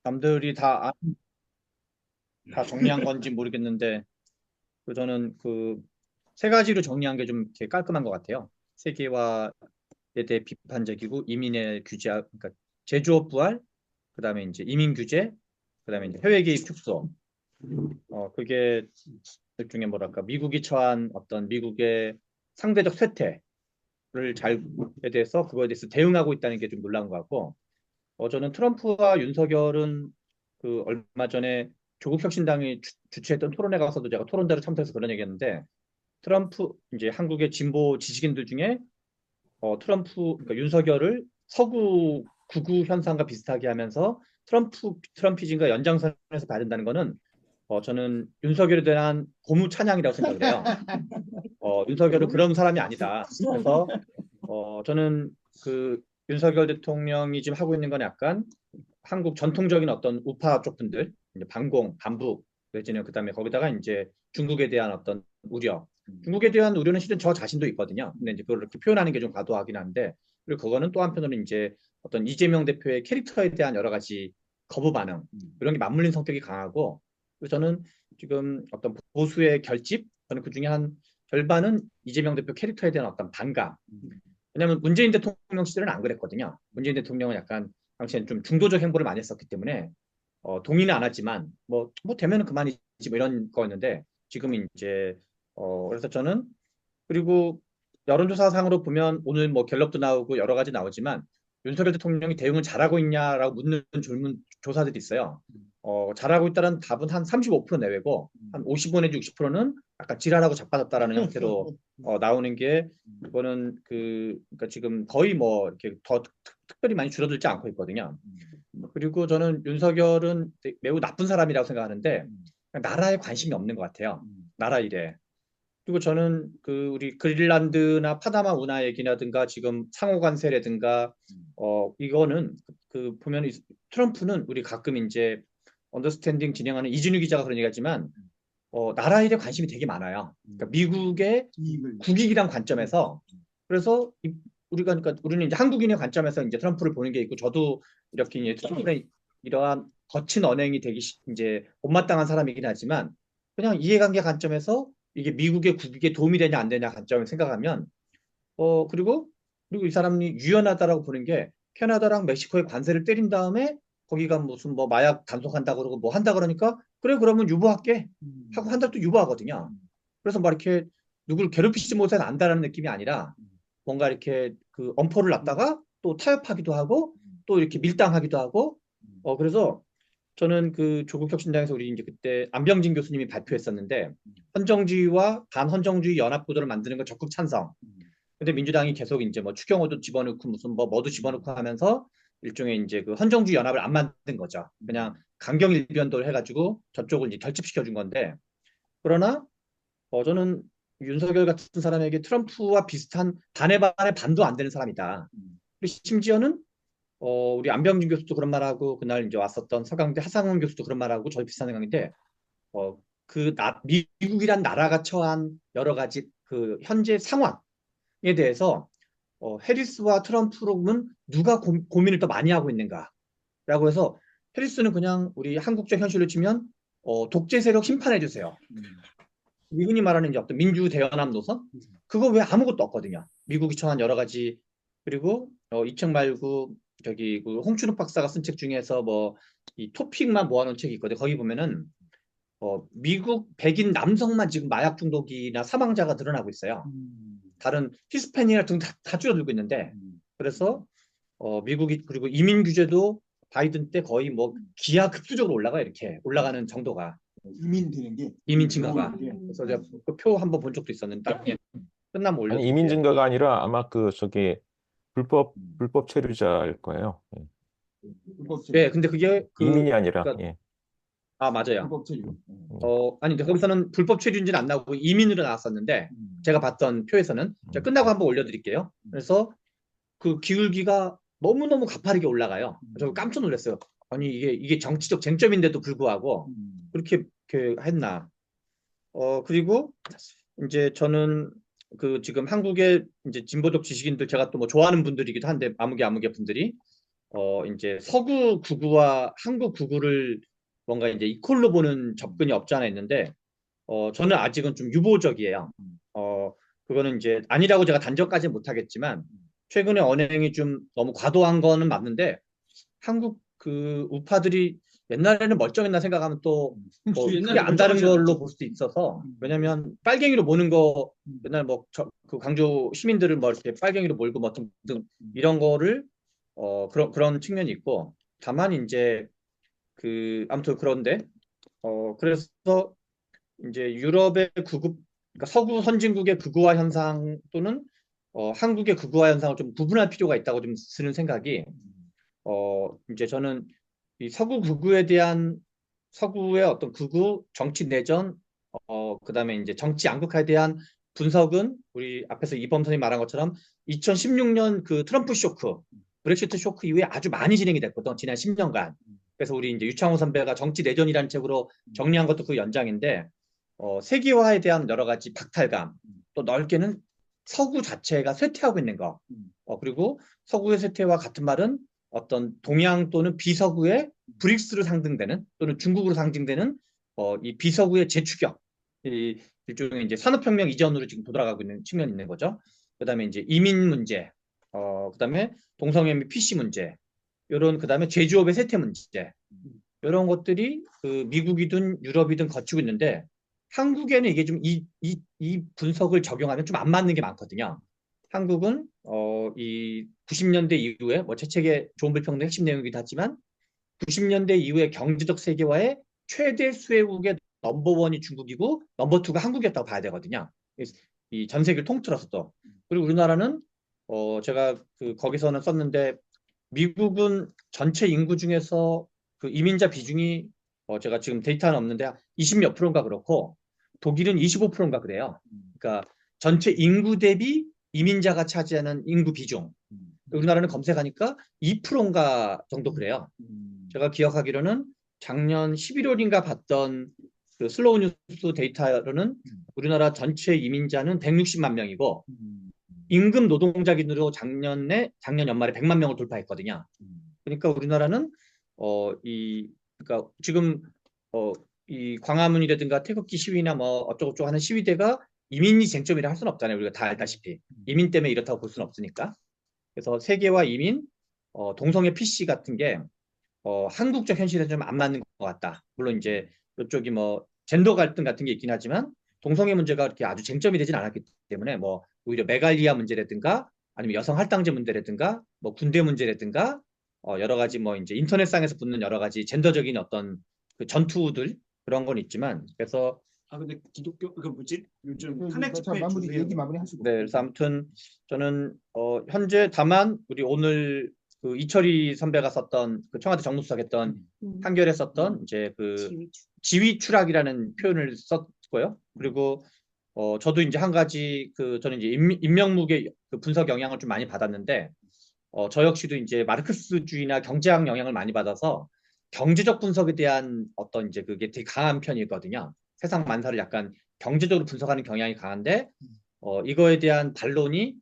남들이 다 정리한 건지 모르겠는데 저는 그 세 가지로 정리한 게 좀 이렇게 깔끔한 것 같아요. 세계화에 대해 비판적이고 이민의 규제, 그러니까 제조업 부활, 그다음에 이제 이민 규제, 그다음에 이제 해외 개입 축소. 그게 일종의 뭐랄까 미국이 처한 어떤 미국의 상대적 쇠퇴를 잘에 대해서 그거에 대해서 대응하고 있다는 게 좀 놀라운 것 같고, 저는 트럼프와 윤석열은 그 얼마 전에 조국혁신당이 주최했던 토론회 가서도 제가 토론대로 참석해서 그런 얘기했는데, 트럼프 이제 한국의 진보 지식인들 중에 그러니까 윤석열을 서구 구구 현상과 비슷하게 하면서 트럼피즘과 연장선에서 봐야 된다는 거는 저는 윤석열에 대한 고무 찬양이라고 생각을 해요. 윤석열은 그런 사람이 아니다. 그래서 저는 그 윤석열 대통령이 지금 하고 있는 건 약간 한국 전통적인 어떤 우파 쪽 분들, 이제 반공, 반북, 내지는 그다음에 거기다가 이제 중국에 대한 어떤 우려. 중국에 대한 우려는 실은 저 자신도 있거든요. 근데 이제 그걸 이렇게 표현하는 게 좀 과도하긴 한데, 그리고 그거는 또 한편으로는 이제 어떤 이재명 대표의 캐릭터에 대한 여러 가지 거부 반응, 이런 게 맞물린 성격이 강하고, 그래서 저는 지금 어떤 보수의 결집, 저는 그 중에 한 절반은 이재명 대표 캐릭터에 대한 어떤 반감. 왜냐하면 문재인 대통령 시절은 안 그랬거든요. 문재인 대통령은 약간 당시엔 좀 중도적 행보를 많이 했었기 때문에 동의는 안 하지만 뭐 되면은 그만이지 뭐 이런 거였는데 지금은 이제 그래서 저는 그리고 여론조사상으로 보면 오늘 뭐 갤럽도 나오고 여러 가지 나오지만 윤석열 대통령이 대응을 잘하고 있냐라고 묻는 질문 조사들이 있어요. 잘하고 있다는 답은 한 35% 내외고 한 55 내지 60%는 약간 지랄하고 자빠졌다라는 형태로 나오는 게 그거는 그러니까 지금 거의 뭐 이렇게 더 특별히 많이 줄어들지 않고 있거든요. 그리고 저는 윤석열은 매우 나쁜 사람이라고 생각하는데 나라에 관심이 없는 것 같아요. 나라 일에. 그리고 저는 그 우리 그린란드나 파나마 운하 얘기라든가 지금 상호 관세라든가 이거는 보면 트럼프는 우리 가끔 이제 언더스탠딩 진행하는 이준유 기자가 그런 얘기하지만 나라 일에 관심이 되게 많아요. 그러니까 미국의 국익이란 관점에서 그래서 우리가 그러니까 우리는 이제 한국인의 관점에서 이제 트럼프를 보는 게 있고 저도 이렇게 이제 트럼프의 이러한 거친 언행이 이제 못마땅한 사람이긴 하지만 그냥 이해관계 관점에서 이게 미국의 국익에 도움이 되냐 안 되냐 관점을 생각하면 그리고 이 사람이 유연하다라고 보는 게 캐나다랑 멕시코의 관세를 때린 다음에 거기가 무슨 뭐 마약 단속한다 그러고 뭐 한다 그러니까 그래 그러면 유보할게 하고 한 달 또 유보하거든요. 그래서 막 이렇게 누굴 괴롭히지 못해서 안다라는 느낌이 아니라 뭔가 이렇게 그 엄포를 놨다가 또 타협하기도 하고 또 이렇게 밀당하기도 하고 그래서 저는 그 조국혁신당에서 우리 이제 그때 안병진 교수님이 발표했었는데 헌정주의와 반헌정주의 연합구도를 만드는 거 적극 찬성. 근데 민주당이 계속 이제 뭐 추경호도 집어넣고 무슨 뭐도 집어넣고 하면서 일종의 이제 그 헌정주의 연합을 안 만든 거죠. 그냥 강경일변도를 해가지고 저쪽을 이제 결집시켜 준 건데 그러나 저는 윤석열 같은 사람에게 트럼프와 비슷한 반의 반의 반도 안 되는 사람이다. 그리고 심지어는 우리 안병준 교수도 그런 말하고 그날 이제 왔었던 서강대 하상훈 교수도 그런 말하고 저희 비슷한 생각인데 미국이란 나라가 처한 여러 가지 그 현재 상황에 대해서 해리스와 트럼프로는 누가 고민을 더 많이 하고 있는가라고 해서 해리스는 그냥 우리 한국적 현실로 치면 독재 세력 심판해 주세요. 미국이 말하는 이제 어떤 민주 대연합 노선 그거 왜 아무것도 없거든요. 미국이 처한 여러 가지 그리고 이 책 말고 저기 그 홍춘욱 박사가 쓴 책 중에서 뭐 이 토픽만 모아놓은 책이 있거든요. 거기 보면은 미국 백인 남성만 지금 마약 중독이나 사망자가 늘어나고 있어요. 다른 히스패니아 등 다 줄어들고 있는데 그래서 미국이 그리고 이민 규제도 바이든 때 거의 뭐 기하급수적으로 이렇게 올라가는 정도가 이민 되는 게 이민 증가가 게 그래서 제가 그 표 한번 본 적도 있었는데 나중에 끝나면 아니, 이민 올려드릴게요. 증가가 아니라 아마 그 저기 불법 체류자일 거예요. 예. 불법 체류, 네, 근데 그게 이민이 아니라 그러니까 예. 맞아요. 불법 체류. 아니 근데 거기서는 불법 체류인지는 안 나오고 이민으로 나왔었는데 제가 봤던 표에서는 제가 끝나고 한번 올려드릴게요. 그래서 그 기울기가 너무너무 가파르게 올라가요. 저 깜짝 놀랐어요. 아니 이게 정치적 쟁점인데도 불구하고 그렇게 했나. 그리고 이제 저는 그 지금 한국의 이제 진보적 지식인들 제가 또 뭐 좋아하는 분들이기도 한데 아무개 분들이 이제 서구 구구와 한국 구구를 뭔가 이제 이퀄로 보는 접근이 없지 않아 있는데, 저는 아직은 좀 유보적이에요. 그거는 이제 아니라고 제가 단정까지는 못하겠지만, 최근에 언행이 좀 너무 과도한 거는 맞는데, 한국 그 우파들이 옛날에는 멀쩡했나 생각하면 또 뭐 크게 옛날에 안 다른 멀쩡하지 걸로 않았죠. 볼 수도 있어서, 왜냐면 빨갱이로 모는 거 맨날 뭐 그 광주 시민들을 뭐 이렇게 빨갱이로 몰고 뭐 등등 이런 거를 그런 측면이 있고, 다만 이제 그 아무튼 그런데 그래서 이제 유럽의 그러니까 서구 선진국의 극우화 현상 또는 한국의 극우화 현상을 좀 구분할 필요가 있다고 좀 드는 생각이, 이제 저는 이 서구 극우에 대한 서구의 어떤 극우 정치 내전, 그다음에 이제 정치 양극화에 대한 분석은 우리 앞에서 이범 선생님 말한 것처럼 2016년 그 트럼프 쇼크, 브렉시트 쇼크 이후에 아주 많이 진행이 됐거든, 지난 10년간. 그래서 우리 이제 유창호 선배가 정치 내전이라는 책으로 정리한 것도 그 연장인데, 세계화에 대한 여러 가지 박탈감, 또 넓게는 서구 자체가 쇠퇴하고 있는 거, 그리고 서구의 쇠퇴와 같은 말은 어떤 동양 또는 비서구의 브릭스로 상징되는 또는 중국으로 상징되는 이 비서구의 재추격, 이 일종의 이제 산업혁명 이전으로 지금 돌아가고 있는 측면이 있는 거죠. 그다음에 이제 이민 문제, 그다음에 동성애 및 PC 문제, 이런 그다음에 제조업의 쇠퇴 문제, 이런 것들이 그 미국이든 유럽이든 거치고 있는데, 한국에는 이게 좀 이 분석을 적용하면 좀 안 맞는 게 많거든요. 한국은 이 90년대 이후에 뭐 제 책의 좋은 불평등 핵심 내용이기도 하지만 90년대 이후에 경제적 세계화의 최대 수혜국의 넘버원이 중국이고 넘버투가 한국이었다고 봐야 되거든요. 이 전 세계를 통틀어서 또. 그리고 우리나라는 제가 그 거기서는 썼는데, 미국은 전체 인구 중에서 그 이민자 비중이 제가 지금 데이터는 없는데 20몇 프로인가 그렇고, 독일은 25%인가 그래요. 그러니까 전체 인구 대비 이민자가 차지하는 인구 비중. 우리나라는 검색하니까 2%인가 정도 그래요. 제가 기억하기로는 작년 11월인가 봤던 그 슬로우 뉴스 데이터로는 우리나라 전체 이민자는 160만 명이고, 임금 노동자 기준으로 작년 연말에 100만 명을 돌파했거든요. 그러니까 우리나라는 그러니까 지금 이 광화문이라든가 태극기 시위나 뭐 어쩌고저쩌고 하는 시위대가 이민이 쟁점이라 할 수는 없잖아요. 우리가 다 알다시피 이민 때문에 이렇다고 볼 수는 없으니까. 그래서 세계와 이민, 동성애 PC 같은 게 한국적 현실에 좀 안 맞는 것 같다. 물론 이제 이쪽이 뭐 젠더 갈등 같은 게 있긴 하지만 동성애 문제가 그렇게 아주 쟁점이 되진 않았기 때문에 뭐 오히려 메갈리아 문제라든가 아니면 여성 할당제 문제라든가 뭐 군대 문제라든가 여러 가지 뭐 이제 인터넷상에서 붙는 여러 가지 젠더적인 어떤 그 전투들, 그런 건 있지만, 그래서 근데 기독교 그 뭐지? 요즘 자, 탄핵 집회 마무리 주세요. 얘기 마무리하시고. 네, 그래서 아무튼 저는 현재 다만 우리 오늘 그 이철희 선배가 썼던 그 청와대 정무수석 했던 판결에 썼던 이제 그 지위 추락이라는 표현을 썼고요. 그리고 저도 이제 한 가지 그 저는 이제 인명무게 그 분석 영향을 좀 많이 받았는데, 저 역시도 이제 마르크스주의나 경제학 영향을 많이 받아서 경제적 분석에 대한 어떤 이제 그게 되게 강한 편이거든요. 세상 만사를 약간 경제적으로 분석하는 경향이 강한데, 이거에 대한 반론이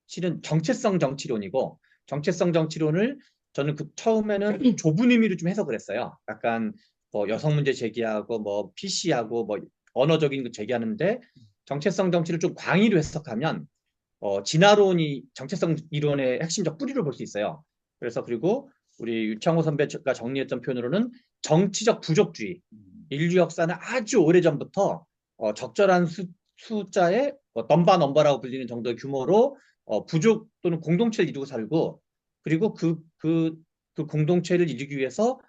실은 정체성 정치론이고, 정체성 정치론을 저는 그 처음에는 좁은 의미로 좀 해석을 했어요. 약간 뭐 여성 문제 제기하고 뭐 PC하고 뭐 언어적인 거 제기하는데, 정체성 정치를 좀 광의로 해석하면 진화론이 정체성 이론의 핵심적 뿌리를 볼 수 있어요. 그래서 그리고 우리 유창호 선배가 정리했던 표현으로는 정치적 부족주의. 인류 역사는 아주 오래전부터 적절한 숫자의 넘버라고 불리는 정도의 규모로 부족 또는 공동체를 이루고 살고, 그리고 그 공동체를 이루기 위해서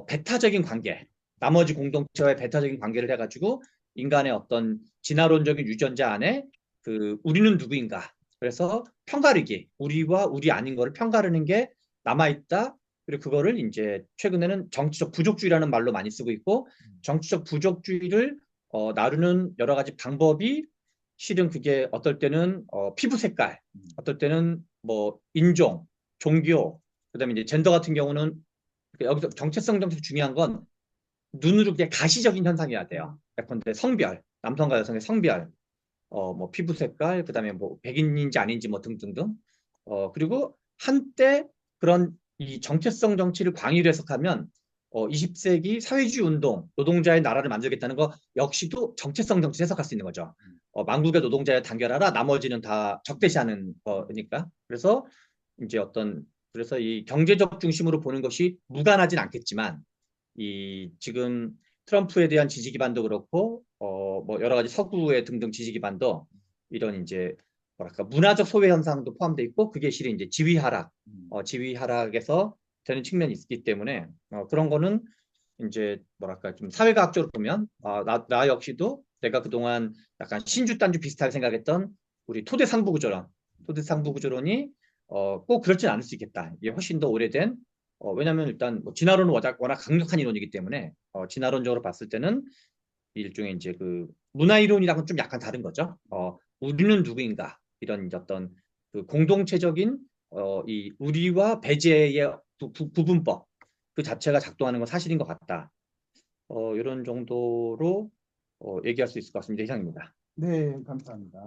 배타적인 관계, 나머지 공동체와의 배타적인 관계를 해가지고 인간의 어떤 진화론적인 유전자 안에 그 우리는 누구인가, 그래서 편가르기, 우리와 우리 아닌 거를 편가르는 게 남아있다. 그리고 그거를 이제 최근에는 정치적 부족주의라는 말로 많이 쓰고 있고, 정치적 부족주의를 나누는 여러 가지 방법이 실은 그게 어떨 때는 피부 색깔, 어떨 때는 뭐 인종, 종교, 그다음에 이제 젠더 같은 경우는 여기서 정체성 정책 중요한 건 눈으로 그냥 가시적인 현상이어야 돼요. 예컨대 성별, 남성과 여성의 성별, 뭐 피부 색깔, 그다음에 뭐 백인인지 아닌지 뭐 등등등. 그리고 한때 그런 이 정체성 정치를 광의로 해석하면 20세기 사회주의 운동, 노동자의 나라를 만들겠다는 거 역시도 정체성 정치를 해석할 수 있는 거죠. 만국의 노동자를 단결하라, 나머지는 다 적대시하는 거니까. 그래서 이제 그래서 이 경제적 중심으로 보는 것이 무관하진 않겠지만, 이 지금 트럼프에 대한 지지 기반도 그렇고, 뭐 여러 가지 서구의 등등 지지 기반도 이런 이제 뭐랄까 문화적 소외 현상도 포함되어 있고, 그게 실은 이제 지위 하락에서 되는 측면이 있기 때문에 그런 거는 이제 뭐랄까 좀 사회과학적으로 보면 나 역시도 내가 그동안 약간 신주단주 비슷하게 생각했던 우리 토대상부 구조론이 꼭 그렇진 않을 수 있겠다. 이게 훨씬 더 오래된 왜냐하면 일단 뭐 진화론은 워낙 강력한 이론이기 때문에 진화론적으로 봤을 때는 일종의 이제 그 문화 이론이랑은 좀 약간 다른 거죠. 우리는 누구인가 이런 이제 어떤 그 공동체적인 이 우리와 배제의 부분법 그 자체가 작동하는 건 사실인 것 같다. 이런 정도로 얘기할 수 있을 것 같습니다. 이상입니다. 네, 감사합니다.